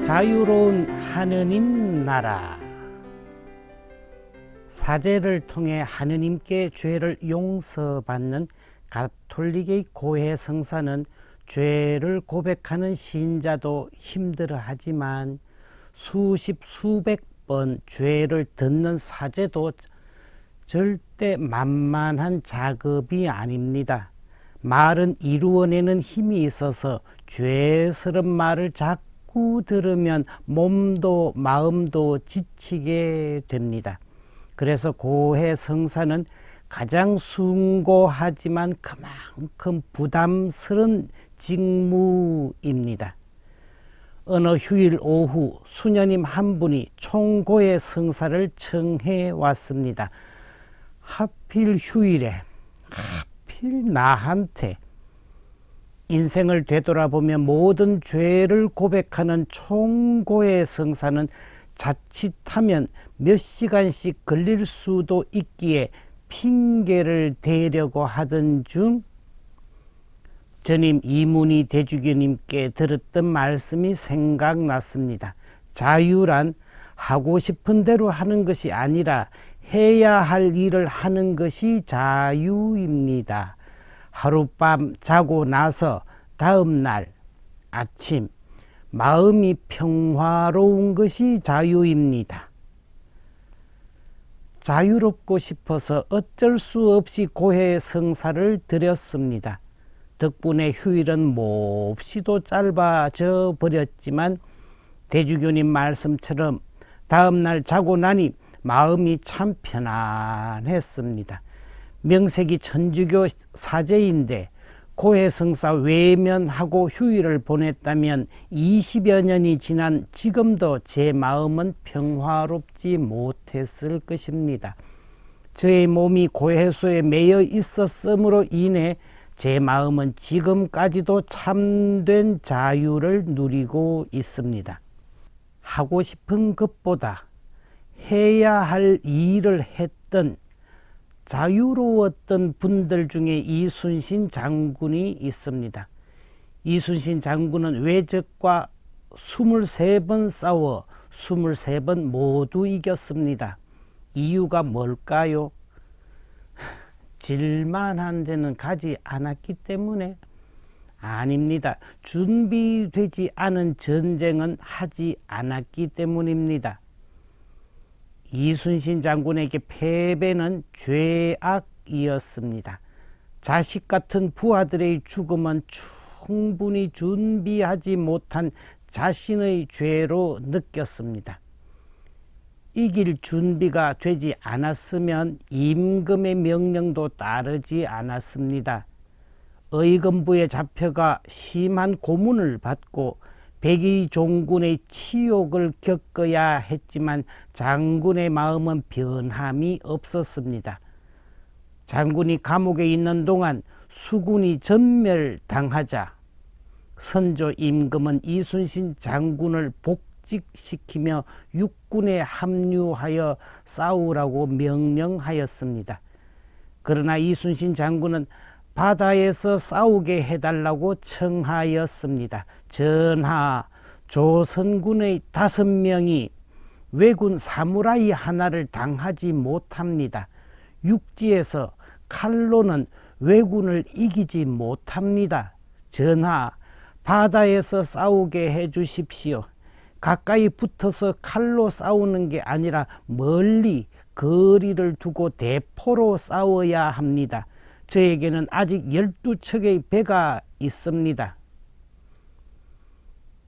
자유로운 하느님 나라. 사제를 통해 하느님께 죄를 용서받는 가톨릭의 고해 성사는 죄를 고백하는 신자도 힘들어하지만 수십 수백 번 죄를 듣는 사제도 절대 만만한 작업이 아닙니다. 말은 이루어내는 힘이 있어서 죄스런 말을 자꾸 들으면 몸도 마음도 지치게 됩니다. 그래서 고해 성사는 가장 숭고하지만 그만큼 부담스러운 직무입니다. 어느 휴일 오후 수녀님 한 분이 총고해 성사를 청해 왔습니다. 하필 휴일에 하필 나한테 인생을 되돌아보며 모든 죄를 고백하는 총고해 성사는 자칫하면 몇 시간씩 걸릴 수도 있기에 핑계를 대려고 하던 중 전임 이문희 대주교님께 들었던 말씀이 생각났습니다. 자유란 하고 싶은 대로 하는 것이 아니라 해야 할 일을 하는 것이 자유입니다. 하룻밤 자고 나서 다음 날 아침 마음이 평화로운 것이 자유입니다. 자유롭고 싶어서 어쩔 수 없이 고해 성사를 드렸습니다. 덕분에 휴일은 몹시도 짧아져 버렸지만 대주교님 말씀처럼 다음 날 자고 나니 마음이 참 편안했습니다. 명색이 천주교 사제인데 고해 성사 외면하고 휴일을 보냈다면 20여 년이 지난 지금도 제 마음은 평화롭지 못했을 것입니다. 저의 몸이 고해소에 매여 있었으므로 인해 제 마음은 지금까지도 참된 자유를 누리고 있습니다. 하고 싶은 것보다 해야 할 일을 했던 자유로웠던 분들 중에 이순신 장군이 있습니다. 이순신 장군은 외적과 23번 싸워 23번 모두 이겼습니다. 이유가 뭘까요? 질만한 데는 가지 않았기 때문에? 아닙니다. 준비되지 않은 전쟁은 하지 않았기 때문입니다. 이순신 장군에게 패배는 죄악이었습니다. 자식 같은 부하들의 죽음은 충분히 준비하지 못한 자신의 죄로 느꼈습니다. 이길 준비가 되지 않았으면 임금의 명령도 따르지 않았습니다. 의금부에 잡혀가 심한 고문을 받고 백의 종군의 치욕을 겪어야 했지만 장군의 마음은 변함이 없었습니다. 장군이 감옥에 있는 동안 수군이 전멸당하자 선조 임금은 이순신 장군을 복직시키며 육군에 합류하여 싸우라고 명령하였습니다. 그러나 이순신 장군은 바다에서 싸우게 해달라고 청하였습니다. 전하, 조선군의 5명이 왜군 사무라이 하나를 당하지 못합니다. 육지에서 칼로는 왜군을 이기지 못합니다. 전하, 바다에서 싸우게 해주십시오. 가까이 붙어서 칼로 싸우는 게 아니라 멀리 거리를 두고 대포로 싸워야 합니다. 저에게는 아직 12척의 배가 있습니다.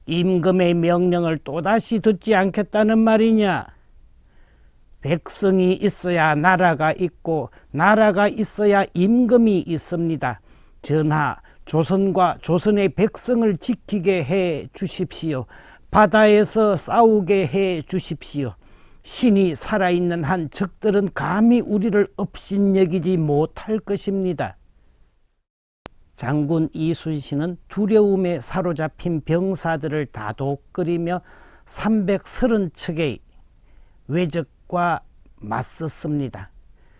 임금의 명령을 또다시 듣지 않겠다는 말이냐? 백성이 있어야 나라가 있고 나라가 있어야 임금이 있습니다. 전하, 조선과 조선의 백성을 지키게 해 주십시오. 바다에서 싸우게 해 주십시오. 신이 살아있는 한 적들은 감히 우리를 업신여기지 못할 것입니다. 장군 이순신은 두려움에 사로잡힌 병사들을 다독거리며 330척의 외적과 맞섰습니다.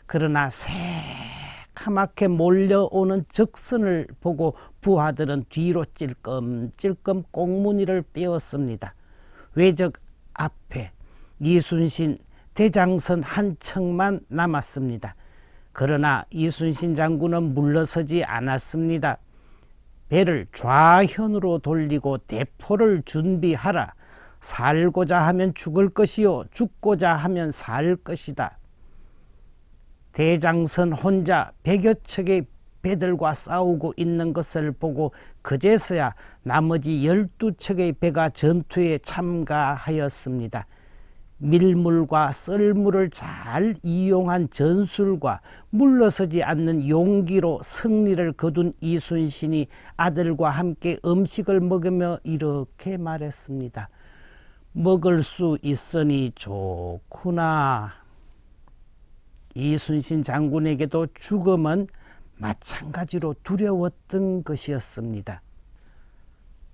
그러나 새카맣게 몰려오는 적선을 보고 부하들은 뒤로 찔끔찔끔 꽁무니를 빼었습니다. 외적 앞에 이순신 대장선 한 척만 남았습니다. 그러나 이순신 장군은 물러서지 않았습니다. 배를 좌현으로 돌리고 대포를 준비하라. 살고자 하면 죽을 것이요 죽고자 하면 살 것이다. 대장선 혼자 100여 척의 배들과 싸우고 있는 것을 보고 그제서야 나머지 12척의 배가 전투에 참가하였습니다. 밀물과 썰물을 잘 이용한 전술과 물러서지 않는 용기로 승리를 거둔 이순신이 아들과 함께 음식을 먹으며 이렇게 말했습니다. 먹을 수 있으니 좋구나. 이순신 장군에게도 죽음은 마찬가지로 두려웠던 것이었습니다.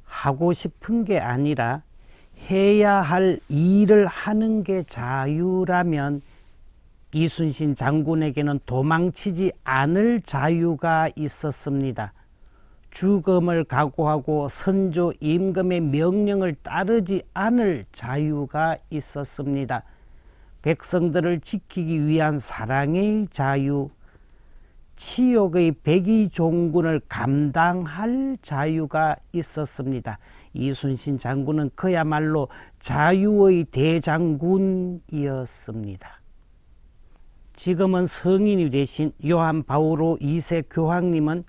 하고 싶은 게 아니라 해야 할 일을 하는 게 자유라면 이순신 장군에게는 도망치지 않을 자유가 있었습니다. 죽음을 각오하고 선조 임금의 명령을 따르지 않을 자유가 있었습니다. 백성들을 지키기 위한 사랑의 자유, 치욕의 백의종군을 감당할 자유가 있었습니다. 이순신 장군은 그야말로 자유의 대장군이었습니다. 지금은 성인이 되신 요한 바오로 2세 교황님은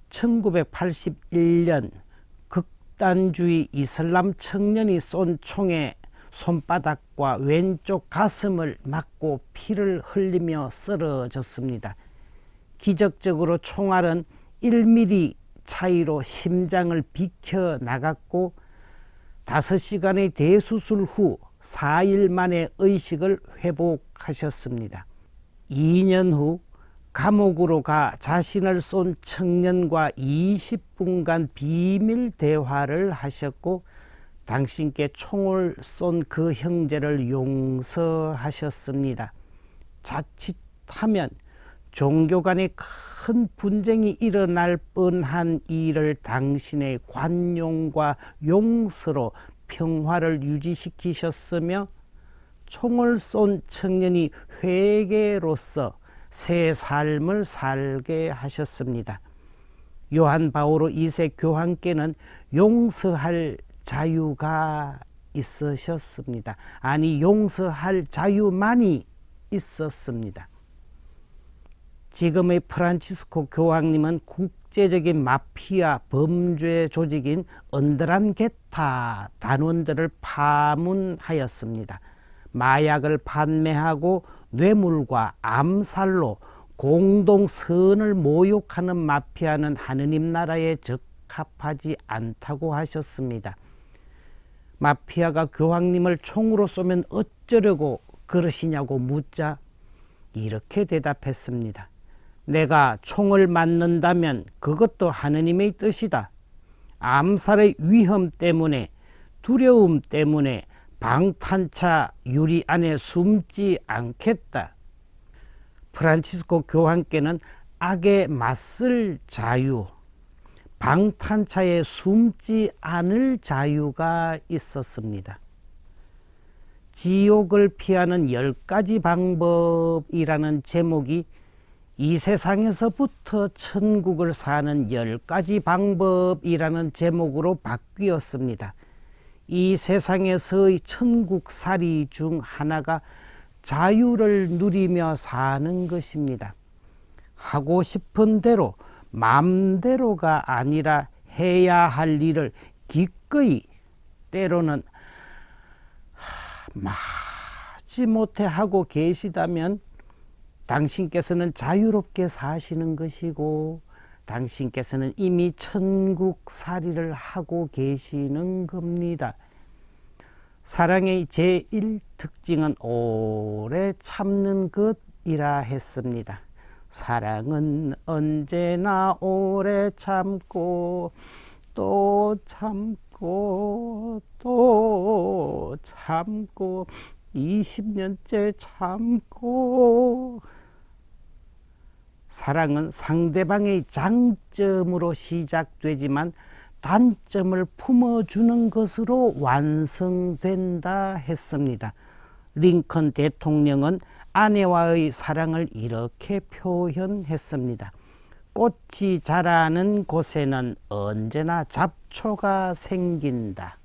1981년 극단주의 이슬람 청년이 쏜 총에 손바닥과 왼쪽 가슴을 맞고 피를 흘리며 쓰러졌습니다. 기적적으로 총알은 1mm 차이로 심장을 비켜나갔고 5시간의 대수술 후 4일 만에 의식을 회복하셨습니다. 2년 후 감옥으로 가 자신을 쏜 청년과 20분간 비밀 대화를 하셨고 당신께 총을 쏜 그 형제를 용서하셨습니다. 자칫하면 종교 간에 큰 분쟁이 일어날 뻔한 일을 당신의 관용과 용서로 평화를 유지시키셨으며 총을 쏜 청년이 회개로서 새 삶을 살게 하셨습니다. 요한 바오로 2세 교황께는 용서할 자유가 있으셨습니다. 아니, 용서할 자유만이 있었습니다. 지금의 프란치스코 교황님은 국제적인 마피아 범죄 조직인 언드란게타 단원들을 파문하였습니다. 마약을 판매하고 뇌물과 암살로 공동선을 모욕하는 마피아는 하느님 나라에 적합하지 않다고 하셨습니다. 마피아가 교황님을 총으로 쏘면 어쩌려고 그러시냐고 묻자 이렇게 대답했습니다. 내가 총을 맞는다면 그것도 하느님의 뜻이다. 암살의 위험 때문에, 두려움 때문에 방탄차 유리 안에 숨지 않겠다. 프란치스코 교황께는 악에 맞설 자유, 방탄차에 숨지 않을 자유가 있었습니다. 지옥을 피하는 10가지 방법이라는 제목이 이 세상에서부터 천국을 사는 10가지 방법이라는 제목으로 바뀌었습니다. 이 세상에서의 천국살이 중 하나가 자유를 누리며 사는 것입니다. 하고 싶은 대로 마음대로가 아니라 해야 할 일을 기꺼이 때로는 마지못해 하고 계시다면 당신께서는 자유롭게 사시는 것이고 당신께서는 이미 천국살이를 하고 계시는 겁니다. 사랑의 제1특징은 오래 참는 것이라 했습니다. 사랑은 언제나 오래 참고 또 참고 또 참고 20년째 참고. 사랑은 상대방의 장점으로 시작되지만 단점을 품어주는 것으로 완성된다 했습니다. 링컨 대통령은 아내와의 사랑을 이렇게 표현했습니다. 꽃이 자라는 곳에는 언제나 잡초가 생긴다.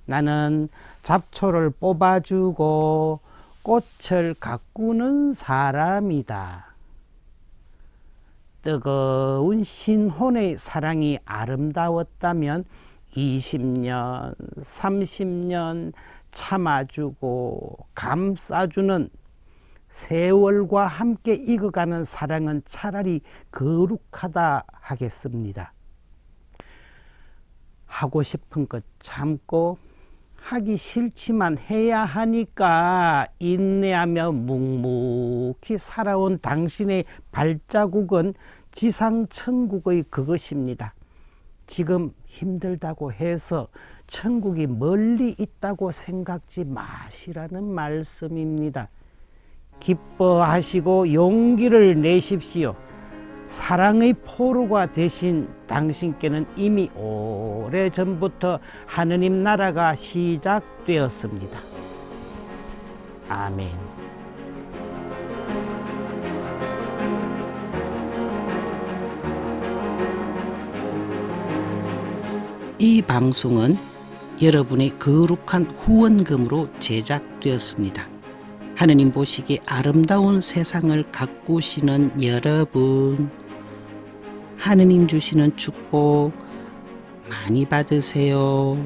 나는 잡초를 뽑아주고 꽃을 가꾸는 사람이다. 뜨거운 신혼의 사랑이 아름다웠다면 20년, 30년 참아주고 감싸주는 세월과 함께 익어가는 사랑은 차라리 거룩하다 하겠습니다. 하고 싶은 것 참고 하기 싫지만 해야 하니까 인내하며 묵묵히 살아온 당신의 발자국은 지상천국의 그것입니다. 지금 힘들다고 해서 천국이 멀리 있다고 생각지 마시라는 말씀입니다. 기뻐하시고 용기를 내십시오. 사랑의 포로가 되신 당신께는 이미 오래전부터 하느님 나라가 시작되었습니다. 아멘. 이 방송은 여러분의 거룩한 후원금으로 제작되었습니다. 하느님 보시기에 아름다운 세상을 가꾸시는 여러분, 하느님 주시는 축복 많이 받으세요.